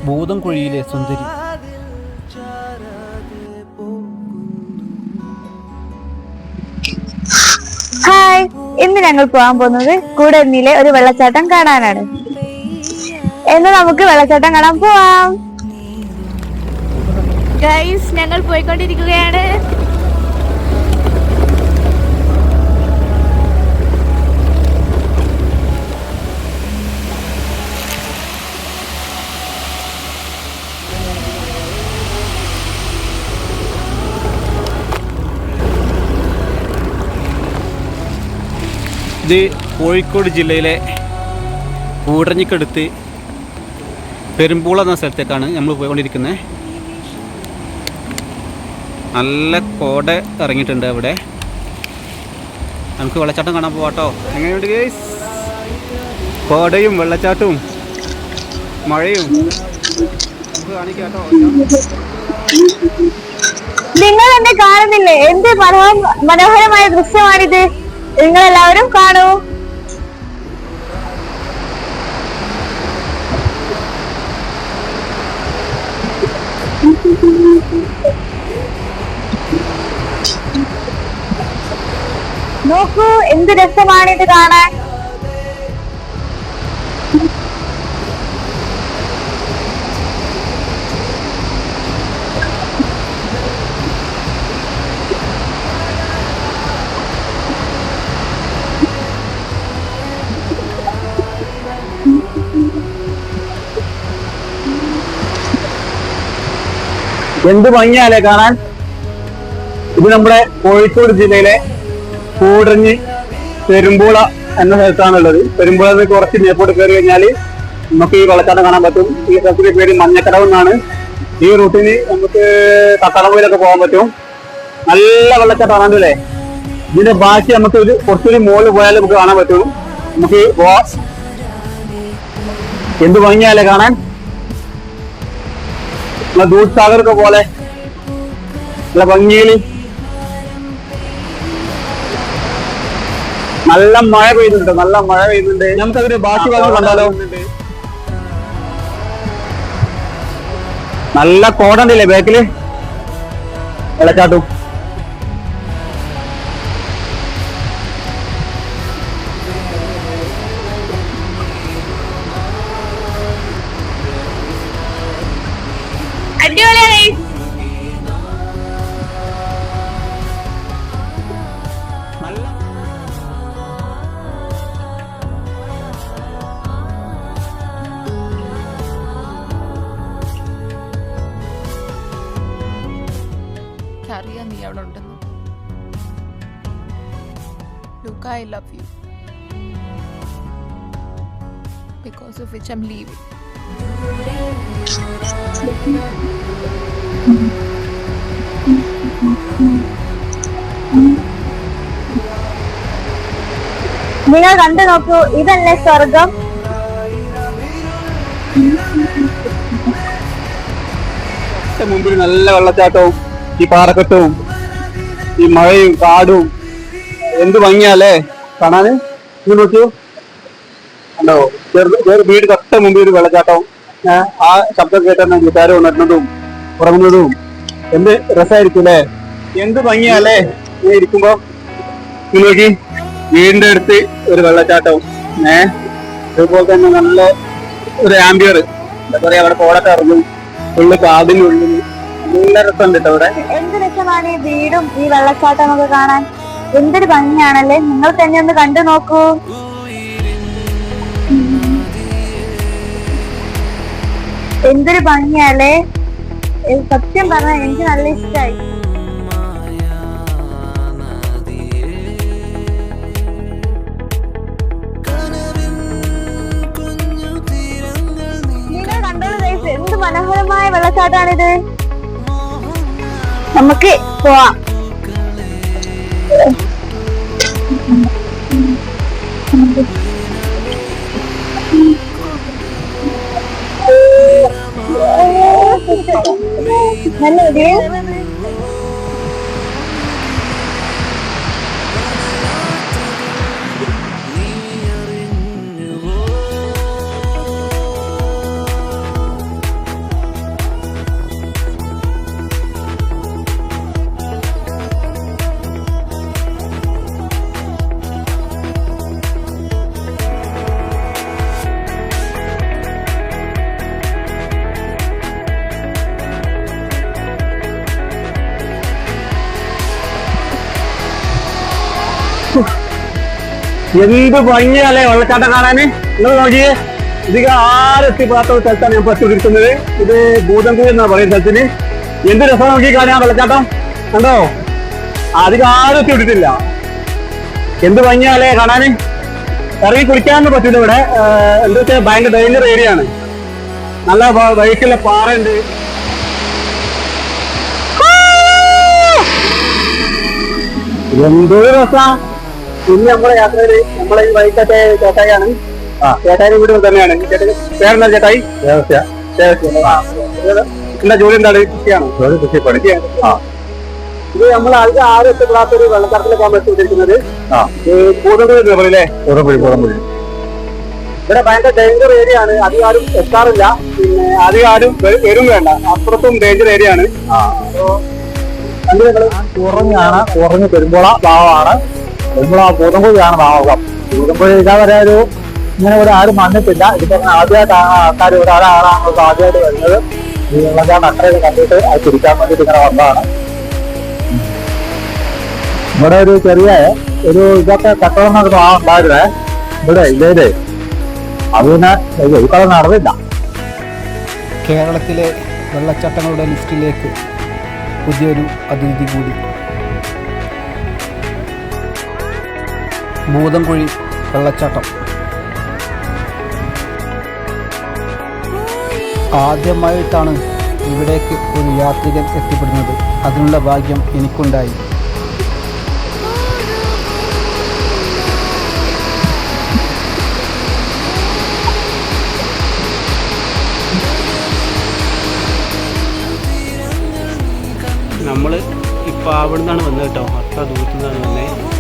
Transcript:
ഭൂതം കുഴിയിലെ സുന്ദരി. ഹായ്, ഇന്ന് ഞങ്ങൾ പോകാൻ പോകുന്നത് കൂടരഞ്ഞിയിലെ ഒരു വെള്ളച്ചാട്ടം കാണാനാണ്. എന്ന് നമുക്ക് വെള്ളച്ചാട്ടം കാണാൻ പോവാം. ഗൈസ്, ഞങ്ങൾ പോയിക്കൊണ്ടിരിക്കുകയാണ്. ഇത് കോഴിക്കോട് ജില്ലയിലെ കൂടരഞ്ഞിക്കടുത്ത് പെരുമ്പൂള എന്ന സ്ഥലത്തേക്കാണ് നമ്മൾ പോയിക്കൊണ്ടിരിക്കുന്നത്. നല്ല കോട ഇറങ്ങിയിട്ടുണ്ട് അവിടെ. നമുക്ക് വെള്ളച്ചാട്ടം കാണാൻ പോവാട്ടോ. എങ്ങനെയുണ്ട് ഗൈസ്? കോടയും വെള്ളച്ചാട്ടവും മഴയും നമുക്ക് കാണിക്കാട്ടോ. നിങ്ങൾ എന്നെ കാണുന്നില്ലേ? എന്ത് മനോഹരമായ ദൃശ്യമാണിത്. നിങ്ങളെല്ലാവരും കാണൂ. നോക്കൂ, എന്ത് രസമാണിത് കാണാൻ. എന്ത് ഭംഗിയാലേ കാണാൻ. ഇത് നമ്മുടെ കോഴിക്കോട് ജില്ലയിലെ കൂടരഞ്ഞി പെരുമ്പൂള എന്ന സ്ഥലത്താണുള്ളത്. പെരുമ്പൂള കുറച്ച് മേപ്പോട്ട് കയറി കഴിഞ്ഞാൽ നമുക്ക് ഈ വെള്ളച്ചാട്ടം കാണാൻ പറ്റും. ഈ സ്ഥലത്തിന്റെ പേര് മഞ്ഞക്കടവ് എന്നാണ്. ഈ റൂട്ടിന് നമുക്ക് കക്കടമ്പയിലൊക്കെ പോകാൻ പറ്റും. നല്ല വെള്ളച്ചാട്ടമാണ് അല്ലേ. ഇതിന്റെ ബാക്കി നമുക്ക് കുറച്ചുകൂടി മുകളിൽ പോയാൽ നമുക്ക് കാണാൻ പറ്റും. നമുക്ക് എന്ത് ഭംഗിയാലേ കാണാൻ. ദൂത് സാഗറൊക്കെ പോലെ നല്ല ഭംഗിയിൽ. നല്ല മഴ പെയ്യുന്നുണ്ട്, നല്ല മഴ പെയ്യുന്നുണ്ട്. നമുക്കതിന്റെ ബാക്കി ഭാഗം കണ്ടാലോ. നല്ല കോടണ്ടല്ലേ ബാക്കില് വെള്ളച്ചാട്ടും. അറിയാം നീ അവിടെ ഉണ്ടെന്ന്. Look, I love you. Because of which I'm leaving. നിങ്ങൾ കണ്ടു നോക്കൂ, ഇതല്ലേ സ്വർഗം. മുമ്പിൽ നല്ല വെള്ളച്ചാട്ടവും ഈ പാറക്കെട്ടവും ഈ മഴയും കാടും എന്ത് ഭംഗിയല്ലേ കാണാന്. നോക്കൂ, ഉണ്ടോ വീട് തൊട്ട മുമ്പിൽ ഒരു വെള്ളച്ചാട്ടവും. ആ ശബ്ദം കേട്ടാണ് വീട്ടുകാർ ഉണർന്നതും ഉറങ്ങുന്നതും. എന്ത് രസമായിരിക്കും അല്ലേ. എന്ത് ഭംഗിയല്ലേ ഇരിക്കുമ്പോ. നോക്കി, വീടിന്റെ അടുത്ത് ഒരു വെള്ളച്ചാട്ടവും അതുപോലെ തന്നെ നല്ല ഒരു ആംബിയർ. എന്താ പറയാ, അവിടെ കോടൊക്കെ ഇറങ്ങും. ഉള്ളു കാടിനുള്ളിൽ നല്ല രസമുണ്ട് കേട്ടോ അവിടെ. എന്ത് രസമാണ് ഈ വീടും ഈ വെള്ളച്ചാട്ടം ഒക്കെ കാണാൻ. എന്തൊരു ഭംഗിയാണല്ലേ. നിങ്ങൾ തന്നെ ഒന്ന് കണ്ടു നോക്കൂ. എന്തൊരു ഭംഗിയല്ലേ. സത്യം പറഞ്ഞാൽ എനിക്ക് നല്ല ഇഷ്ടമായി. നിങ്ങൾ കണ്ടോളൂ ഗൈസ്, എന്ത് മനോഹരമായ വെള്ളച്ചാട്ടാണിത്. നമുക്ക് പോവാം. നല്ല എന്ത് ഭംഗിയല്ലേ വെള്ളച്ചാട്ടം കാണാന്. നിങ്ങൾ നോക്കിയേ, ഇതിക്ക് ആരെത്തിപ്പെടാത്ത ഒരു സ്ഥലത്താണ് ഞാൻ പറ്റി ഇരിക്കുന്നത്. ഇത് ഭൂതംകുഴി എന്നാ പറയുന്ന സ്ഥലത്തിന്. എന്ത് രസം നോക്കി കാണാൻ വെള്ളച്ചാട്ടം കണ്ടോ. അധികം ആരും എത്തിവിട്ടിട്ടില്ല. എന്ത് ഭംഗിയാലേ കാണാന്. ഇറങ്ങി കുളിക്കാനൊന്നും പറ്റില്ല ഇവിടെ. എന്താ വെച്ചാൽ ഭയങ്കര ഡേഞ്ചർ ഏരിയ ആണ്. നല്ല വഴിക്കുള്ള പാറ ഉണ്ട്. എന്തൊരു രസാ. ഇന്ന് നമ്മുടെ യാത്രയില് നമ്മളെ ഈ വൈകിട്ടത്തെ ചേട്ടായിയാണ്. ചേട്ടായി വീട് തന്നെയാണ്. പേരെന്താ ചേട്ടായി? എന്താ ജോലി? എന്താണ്? കൃഷിയാണ്. ഇത് നമ്മൾ അധികം ആരും എത്തിപ്പെടാത്തൊരു വെള്ളച്ചാട്ടത്തിൽ പോകാൻ എത്തിയിരിക്കുന്നത്. പൂതംകുഴി എന്ന് പറയില്ലേ? പൂതംകുഴി. ഇവിടെ ഭയങ്കര ഡേഞ്ചർ ഏരിയ ആണ്. അധികം ആരും എത്താറില്ല. പിന്നെ അധികം ആരും വരും വേണ്ട. അപ്പുറത്തും ഡേഞ്ചർ ഏരിയ ആണ്. കുറഞ്ഞ് പെരുമ്പോള ഭാഗമാണ്. പെരുമ്പോള പൂതംകുഴിയാണ് ഭാഗം. പൂതംകുഴി ഇതാ വരെ ഇങ്ങനെ ഇവിടെ ആരും വന്നിട്ടില്ല. ഇതിപ്പോ ആദ്യമായിട്ടാണ് ആൾക്കാർ ഒരാളാണ് ആദ്യമായിട്ട് വരുന്നത്. ഈ വെള്ളച്ചാട്ടം അക്കരയൊക്കെ കണ്ടിട്ട് അത് തിരിക്കാൻ വേണ്ടിയിട്ട് ഇങ്ങനെ വന്നതാണ്. ഇവിടെ ഒരു ചെറിയ ഒരു ഇതൊക്കെ കട്ടണമെന്നൊക്കെ ഉണ്ടായിരുന്നേ. ഇവിടെ ഇല്ലേ, അത് പിന്നെ ഇപ്പൊ നടന്നില്ല. കേരളത്തിലെ വെള്ളച്ചാട്ടങ്ങളുടെ ലിസ്റ്റിലേക്ക് പുതിയൊരു അതിഥി കൂടി. ഭൂതംകുഴി വെള്ളച്ചാട്ടം. ആദ്യമായിട്ടാണ് ഇവിടേക്ക് ഒരു യാത്രികൻ എത്തിപ്പെടുന്നത്. അതിനുള്ള ഭാഗ്യം എനിക്കുണ്ടായി. നമ്മൾ ഇപ്പോൾ അവിടെ നിന്നാണ് വന്നത് കേട്ടോ. അത്ര ദൂരത്തു നിന്നാണ് വന്നത്.